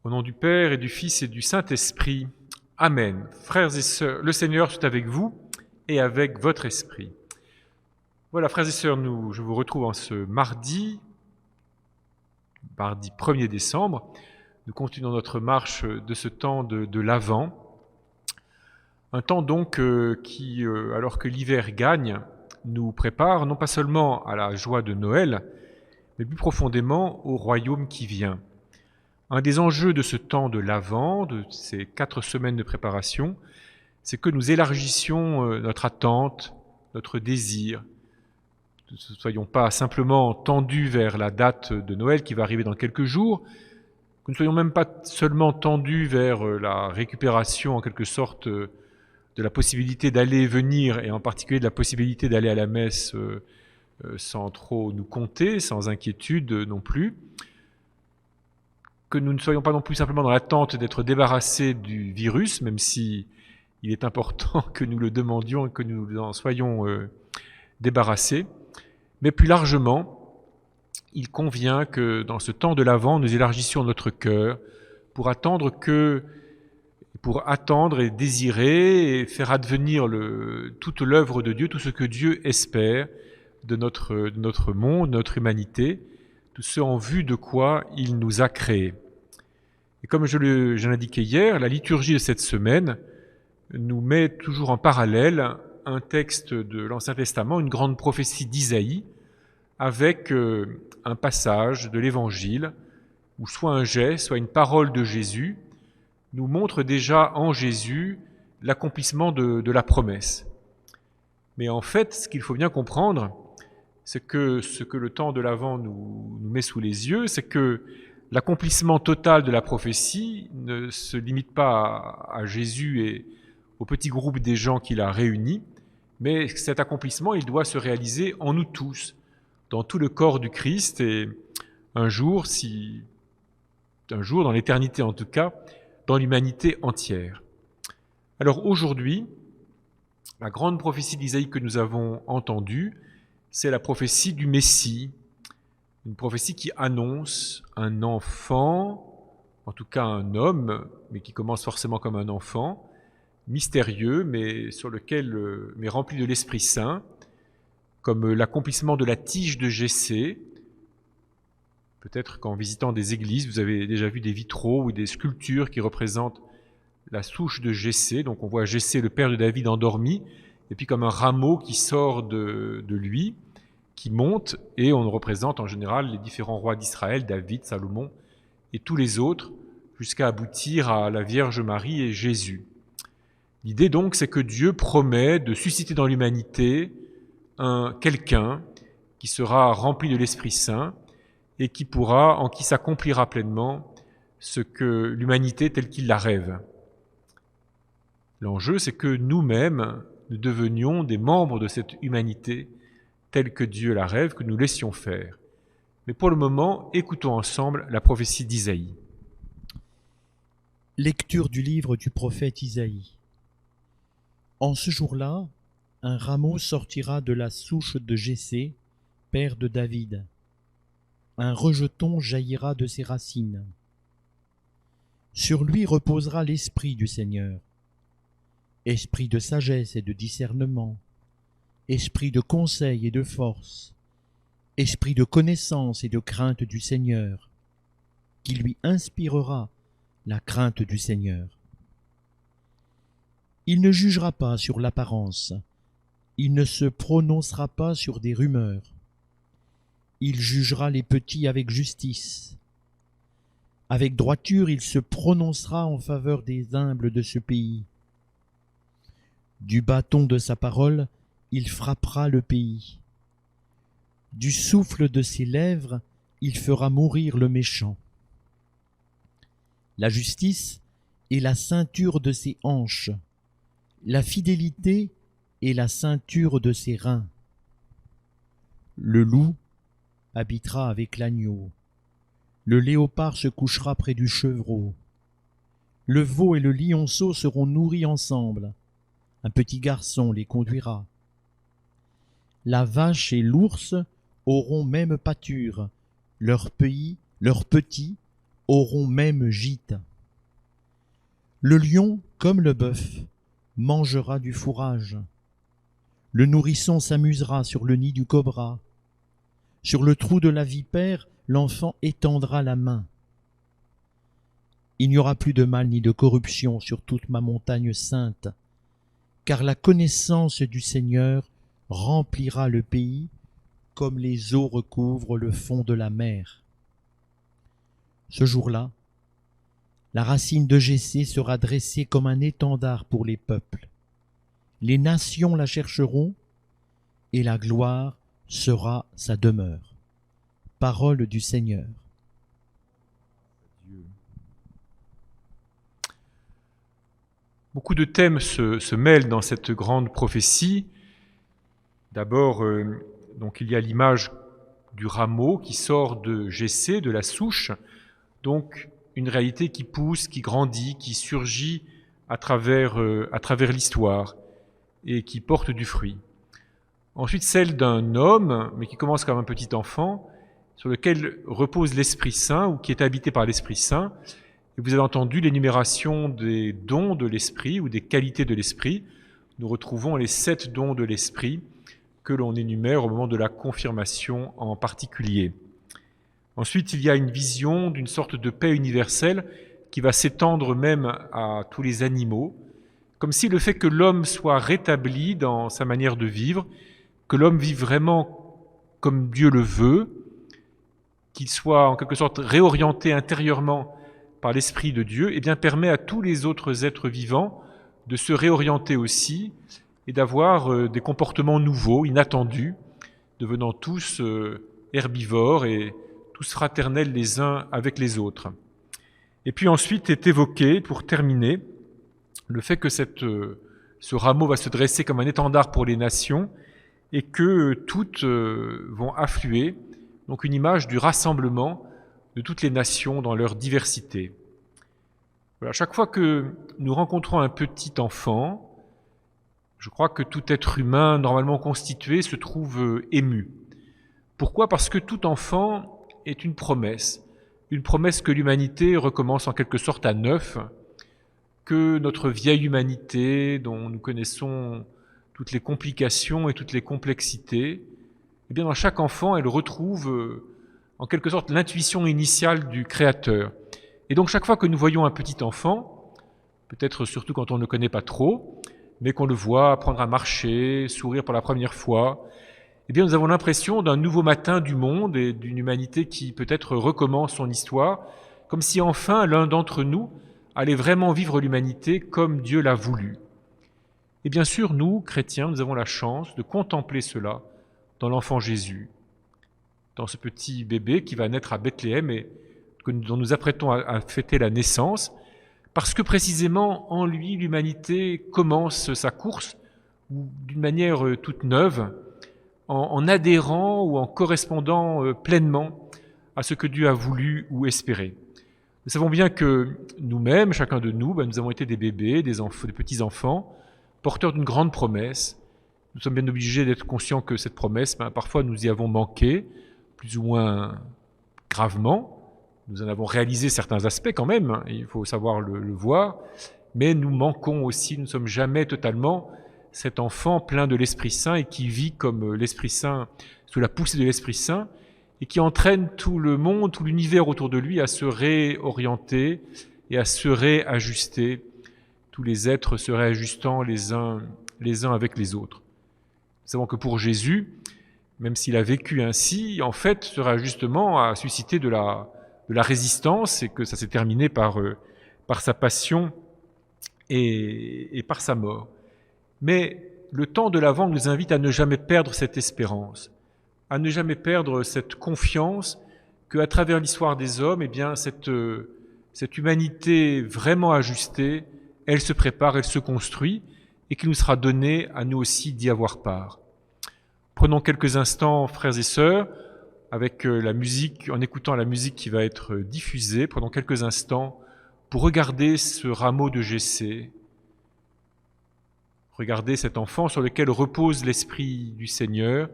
Au nom du Père et du Fils et du Saint-Esprit. Amen. Frères et sœurs, le Seigneur soit avec vous et avec votre esprit. Voilà, frères et sœurs, je vous retrouve en ce mardi 1er décembre. Nous continuons notre marche de ce temps de l'Avent. Un temps donc qui, alors que l'hiver gagne, nous prépare non pas seulement à la joie de Noël, mais plus profondément au royaume qui vient. Un des enjeux de ce temps de l'Avent, de ces 4 semaines de préparation, c'est que nous élargissions notre attente, notre désir. Que nous ne soyons pas simplement tendus vers la date de Noël qui va arriver dans quelques jours, que nous ne soyons même pas seulement tendus vers la récupération en quelque sorte de la possibilité d'aller et venir, et en particulier de la possibilité d'aller à la messe sans trop nous compter, sans inquiétude non plus. Que nous ne soyons pas non plus simplement dans l'attente d'être débarrassés du virus, même si il est important que nous le demandions et que nous en soyons débarrassés. Mais plus largement, il convient que dans ce temps de l'Avent, nous élargissions notre cœur pour attendre et désirer et faire advenir toute l'œuvre de Dieu, tout ce que Dieu espère de notre monde, de notre humanité, tout ce en vue de quoi il nous a créés. Et comme je l'indiquais hier, la liturgie de cette semaine nous met toujours en parallèle un texte de l'Ancien Testament, une grande prophétie d'Isaïe, avec un passage de l'Évangile, où soit un geste, soit une parole de Jésus, nous montre déjà en Jésus l'accomplissement de la promesse. Mais en fait, ce qu'il faut bien comprendre, c'est que ce que le temps de l'Avent nous met sous les yeux, c'est que l'accomplissement total de la prophétie ne se limite pas à Jésus et au petit groupe des gens qu'il a réunis, mais cet accomplissement, il doit se réaliser en nous tous, dans tout le corps du Christ, et un jour, dans l'éternité en tout cas, dans l'humanité entière. Alors aujourd'hui, la grande prophétie d'Isaïe que nous avons entendue, c'est la prophétie du Messie, une prophétie qui annonce un enfant, en tout cas un homme, mais qui commence forcément comme un enfant, mystérieux, mais rempli de l'Esprit Saint, comme l'accomplissement de la tige de Jessé. Peut-être qu'en visitant des églises, vous avez déjà vu des vitraux ou des sculptures qui représentent la souche de Jessé. Donc on voit Jessé, le père de David, endormi, et puis comme un rameau qui sort de lui, qui monte, et on représente en général les différents rois d'Israël, David, Salomon, et tous les autres, jusqu'à aboutir à la Vierge Marie et Jésus. L'idée donc, c'est que Dieu promet de susciter dans l'humanité quelqu'un qui sera rempli de l'Esprit Saint et en qui s'accomplira pleinement ce que l'humanité telle qu'il la rêve. L'enjeu, c'est que nous-mêmes, nous devenions des membres de cette humanité telle que Dieu la rêve, que nous laissions faire. Mais pour le moment, écoutons ensemble la prophétie d'Isaïe. Lecture du livre du prophète Isaïe. En ce jour-là, un rameau sortira de la souche de Jessé, père de David. Un rejeton jaillira de ses racines. Sur lui reposera l'esprit du Seigneur, esprit de sagesse et de discernement, esprit de conseil et de force, esprit de connaissance et de crainte du Seigneur, qui lui inspirera la crainte du Seigneur. Il ne jugera pas sur l'apparence, il ne se prononcera pas sur des rumeurs. Il jugera les petits avec justice. Avec droiture, il se prononcera en faveur des humbles de ce pays. Du bâton de sa parole, il frappera le pays. Du souffle de ses lèvres, il fera mourir le méchant. La justice est la ceinture de ses hanches. La fidélité est la ceinture de ses reins. Le loup habitera avec l'agneau. Le léopard se couchera près du chevreau. Le veau et le lionceau seront nourris ensemble. Un petit garçon les conduira. La vache et l'ours auront même pâture. Leurs petits auront même gîte. Le lion, comme le bœuf, mangera du fourrage. Le nourrisson s'amusera sur le nid du cobra. Sur le trou de la vipère, l'enfant étendra la main. Il n'y aura plus de mal ni de corruption sur toute ma montagne sainte, car la connaissance du Seigneur remplira le pays comme les eaux recouvrent le fond de la mer. Ce jour-là, la racine de Jessé sera dressée comme un étendard pour les peuples. Les nations la chercheront, et la gloire sera sa demeure. Parole du Seigneur. Beaucoup de thèmes se mêlent dans cette grande prophétie. D'abord, donc il y a l'image du rameau qui sort de Jessé, de la souche, donc une réalité qui pousse, qui grandit, qui surgit à travers l'histoire et qui porte du fruit. Ensuite, celle d'un homme, mais qui commence comme un petit enfant, sur lequel repose l'Esprit Saint ou qui est habité par l'Esprit Saint. Et vous avez entendu l'énumération des dons de l'Esprit ou des qualités de l'Esprit. Nous retrouvons les 7 dons de l'Esprit que l'on énumère au moment de la confirmation en particulier. Ensuite, il y a une vision d'une sorte de paix universelle qui va s'étendre même à tous les animaux, comme si le fait que l'homme soit rétabli dans sa manière de vivre, que l'homme vive vraiment comme Dieu le veut, qu'il soit en quelque sorte réorienté intérieurement par l'Esprit de Dieu, eh bien permet à tous les autres êtres vivants de se réorienter aussi et d'avoir des comportements nouveaux, inattendus, devenant tous herbivores et tous fraternels les uns avec les autres. Et puis ensuite est évoqué, pour terminer, le fait que ce rameau va se dresser comme un étendard pour les nations et que toutes vont affluer, donc une image du rassemblement de toutes les nations dans leur diversité. Voilà, chaque fois que nous rencontrons un petit enfant, je crois que tout être humain normalement constitué se trouve ému. Pourquoi ? Parce que tout enfant est une promesse que l'humanité recommence en quelque sorte à neuf, que notre vieille humanité, dont nous connaissons toutes les complications et toutes les complexités, eh bien dans chaque enfant, elle retrouve en quelque sorte l'intuition initiale du Créateur. Et donc chaque fois que nous voyons un petit enfant, peut-être surtout quand on ne le connaît pas trop, mais qu'on le voit apprendre à marcher, sourire pour la première fois, eh bien nous avons l'impression d'un nouveau matin du monde et d'une humanité qui peut-être recommence son histoire, comme si enfin l'un d'entre nous allait vraiment vivre l'humanité comme Dieu l'a voulu. Et bien sûr, nous, chrétiens, nous avons la chance de contempler cela dans l'enfant Jésus, dans ce petit bébé qui va naître à Bethléem et dont nous apprêtons à fêter la naissance, parce que précisément en lui, l'humanité commence sa course d'une manière toute neuve, en adhérant ou en correspondant pleinement à ce que Dieu a voulu ou espéré. Nous savons bien que nous-mêmes, chacun de nous, nous avons été des bébés, des petits-enfants, porteurs d'une grande promesse. Nous sommes bien obligés d'être conscients que cette promesse, parfois nous y avons manqué, plus ou moins gravement. Nous en avons réalisé certains aspects quand même, il faut savoir le voir, mais nous manquons aussi, nous ne sommes jamais totalement cet enfant plein de l'Esprit Saint et qui vit comme l'Esprit Saint, sous la poussée de l'Esprit Saint, et qui entraîne tout le monde, tout l'univers autour de lui à se réorienter et à se réajuster, tous les êtres se réajustant les uns avec les autres. Nous savons que pour Jésus, même s'il a vécu ainsi, en fait, ce réajustement a suscité de la résistance et que ça s'est terminé par sa passion et par sa mort. Mais le temps de l'Avent nous invite à ne jamais perdre cette espérance, à ne jamais perdre cette confiance qu'à travers l'histoire des hommes, eh bien, cette humanité vraiment ajustée, elle se prépare, elle se construit et qu'il nous sera donné à nous aussi d'y avoir part. Prenons quelques instants, frères et sœurs, avec la musique, en écoutant la musique qui va être diffusée, prenons quelques instants pour regarder ce rameau de Jessé, regarder cet enfant sur lequel repose l'Esprit du Seigneur,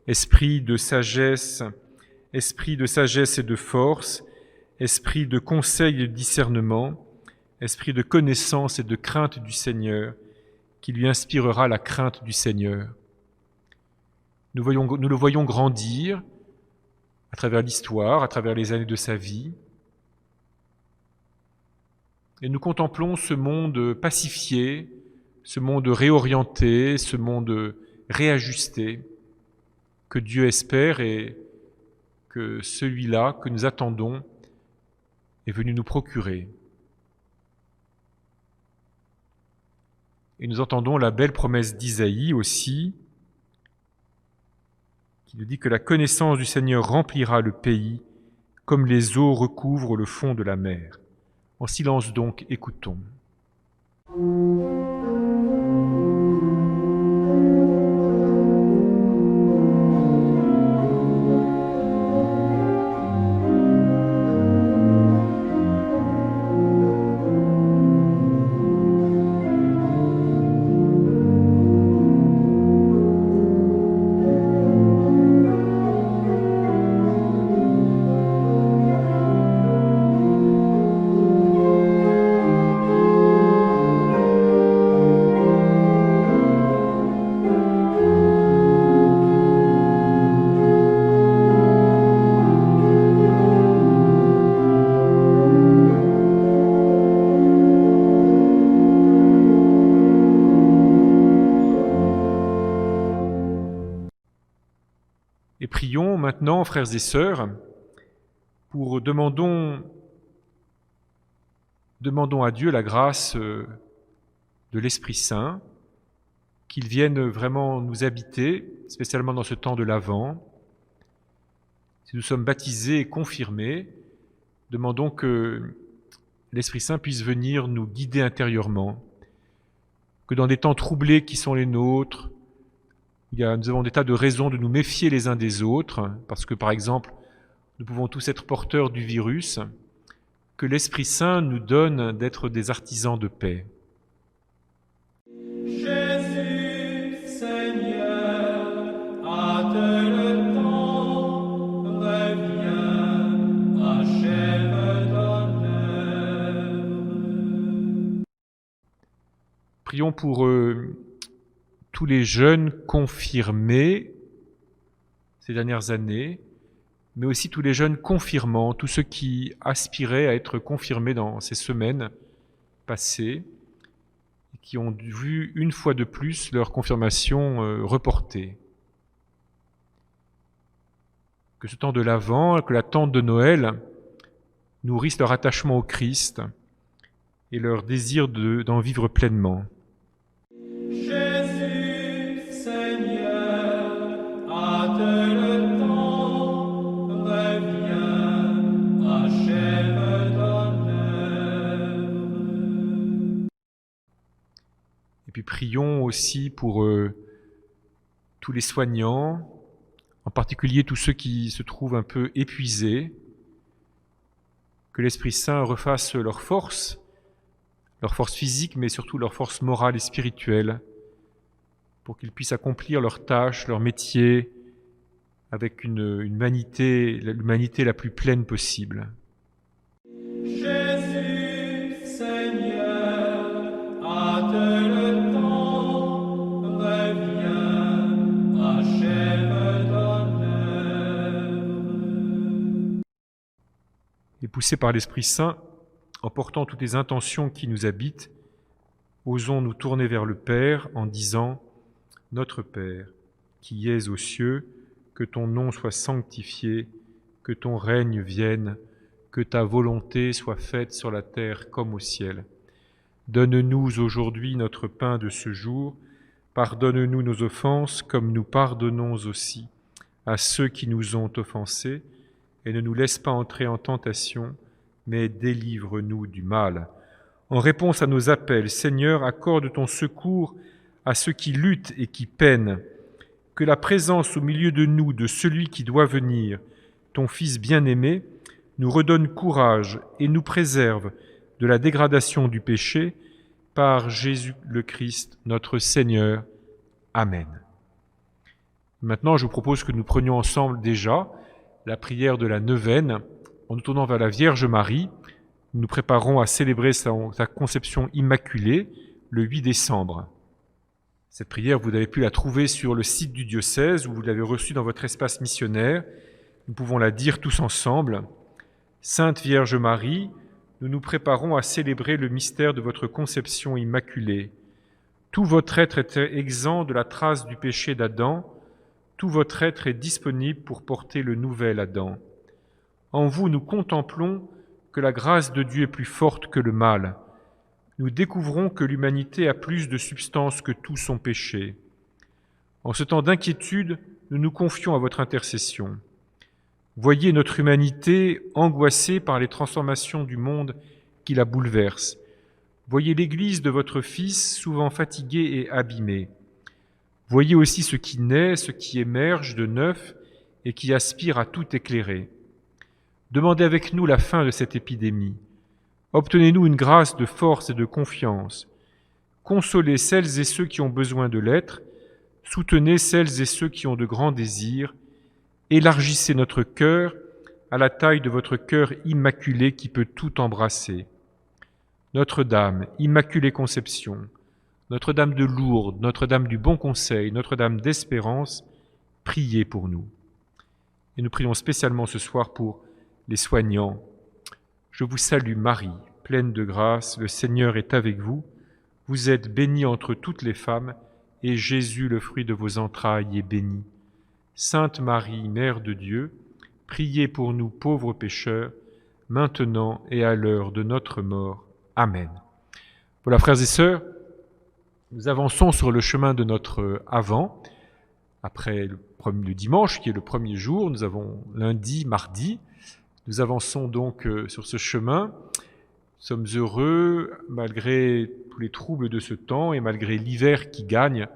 esprit de sagesse et de force, esprit de conseil et de discernement, esprit de connaissance et de crainte du Seigneur, qui lui inspirera la crainte du Seigneur. Nous le voyons grandir à travers l'histoire, à travers les années de sa vie, et nous contemplons ce monde pacifié, ce monde réorienté, ce monde réajusté, que Dieu espère et que celui-là que nous attendons est venu nous procurer. Et nous entendons la belle promesse d'Isaïe aussi, qui nous dit que la connaissance du Seigneur remplira le pays comme les eaux recouvrent le fond de la mer. En silence donc, écoutons. Et prions maintenant, frères et sœurs, demandons à Dieu la grâce de l'Esprit Saint, qu'il vienne vraiment nous habiter, spécialement dans ce temps de l'Avent. Si nous sommes baptisés et confirmés, demandons que l'Esprit Saint puisse venir nous guider intérieurement, que dans des temps troublés qui sont les nôtres, nous avons des tas de raisons de nous méfier les uns des autres, parce que par exemple, nous pouvons tous être porteurs du virus, que l'Esprit Saint nous donne d'être des artisans de paix. Jésus, Seigneur, hâte le temps, reviens, achève ton œuvre. Prions pour tous les jeunes confirmés ces dernières années, mais aussi tous les jeunes confirmants, tous ceux qui aspiraient à être confirmés dans ces semaines passées, et qui ont vu une fois de plus leur confirmation reportée. Que ce temps de l'Avent, que l'attente de Noël nourrissent leur attachement au Christ et leur désir d'en vivre pleinement. Jésus, Seigneur, hâte le temps, reviens, achève ton œuvre. Et puis prions aussi pour tous les soignants, en particulier tous ceux qui se trouvent un peu épuisés, que l'Esprit Saint refasse leur force physique, mais surtout leur force morale et spirituelle, pour qu'ils puissent accomplir leurs tâches, leur métier, avec l'humanité la plus pleine possible. Jésus, Seigneur, hâte le temps, reviens, achève ton œuvre. Et poussés par l'Esprit Saint, en portant toutes les intentions qui nous habitent, osons nous tourner vers le Père en disant « Notre Père, qui es aux cieux, que ton nom soit sanctifié, que ton règne vienne, que ta volonté soit faite sur la terre comme au ciel. Donne-nous aujourd'hui notre pain de ce jour, pardonne-nous nos offenses comme nous pardonnons aussi à ceux qui nous ont offensés, et ne nous laisse pas entrer en tentation, mais délivre-nous du mal. En réponse à nos appels, Seigneur, accorde ton secours à ceux qui luttent et qui peinent. Que la présence au milieu de nous de celui qui doit venir, ton Fils bien-aimé, nous redonne courage et nous préserve de la dégradation du péché par Jésus le Christ, notre Seigneur. Amen. Maintenant, je vous propose que nous prenions ensemble déjà la prière de la neuvaine, en nous tournant vers la Vierge Marie, nous nous préparons à célébrer sa conception immaculée le 8 décembre. Cette prière, vous avez pu la trouver sur le site du diocèse ou vous l'avez reçue dans votre espace missionnaire. Nous pouvons la dire tous ensemble. Sainte Vierge Marie, nous nous préparons à célébrer le mystère de votre conception immaculée. Tout votre être est exempt de la trace du péché d'Adam. Tout votre être est disponible pour porter le nouvel Adam. En vous, nous contemplons que la grâce de Dieu est plus forte que le mal. Nous découvrons que l'humanité a plus de substance que tout son péché. En ce temps d'inquiétude, nous nous confions à votre intercession. Voyez notre humanité angoissée par les transformations du monde qui la bouleversent. Voyez l'Église de votre Fils souvent fatiguée et abîmée. Voyez aussi ce qui naît, ce qui émerge de neuf et qui aspire à tout éclairer. Demandez avec nous la fin de cette épidémie. Obtenez-nous une grâce de force et de confiance. Consolez celles et ceux qui ont besoin de l'être. Soutenez celles et ceux qui ont de grands désirs. Élargissez notre cœur à la taille de votre cœur immaculé qui peut tout embrasser. Notre-Dame, Immaculée Conception, Notre-Dame de Lourdes, Notre-Dame du Bon Conseil, Notre-Dame d'Espérance, priez pour nous. Et nous prions spécialement ce soir pour les soignants. Je vous salue Marie, pleine de grâce, le Seigneur est avec vous. Vous êtes bénie entre toutes les femmes, et Jésus, le fruit de vos entrailles, est béni. Sainte Marie, Mère de Dieu, priez pour nous pauvres pécheurs, maintenant et à l'heure de notre mort. Amen. Voilà, frères et sœurs, nous avançons sur le chemin de notre Avant. Après le dimanche, qui est le premier jour, nous avons lundi, mardi. Nous avançons donc sur ce chemin. Nous sommes heureux, malgré tous les troubles de ce temps et malgré l'hiver qui gagne,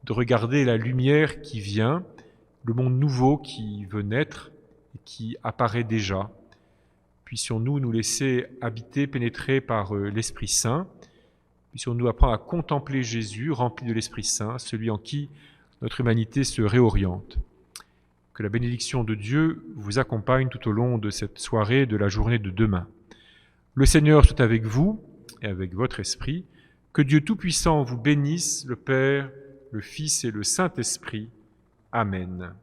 de regarder la lumière qui vient, le monde nouveau qui veut naître et qui apparaît déjà. Puissions-nous nous laisser habiter, pénétrer par l'Esprit Saint. Puissions-nous apprendre à contempler Jésus, rempli de l'Esprit Saint, celui en qui notre humanité se réoriente. Que la bénédiction de Dieu vous accompagne tout au long de cette soirée, de la journée de demain. Le Seigneur soit avec vous et avec votre esprit. Que Dieu Tout-Puissant vous bénisse, le Père, le Fils et le Saint-Esprit. Amen.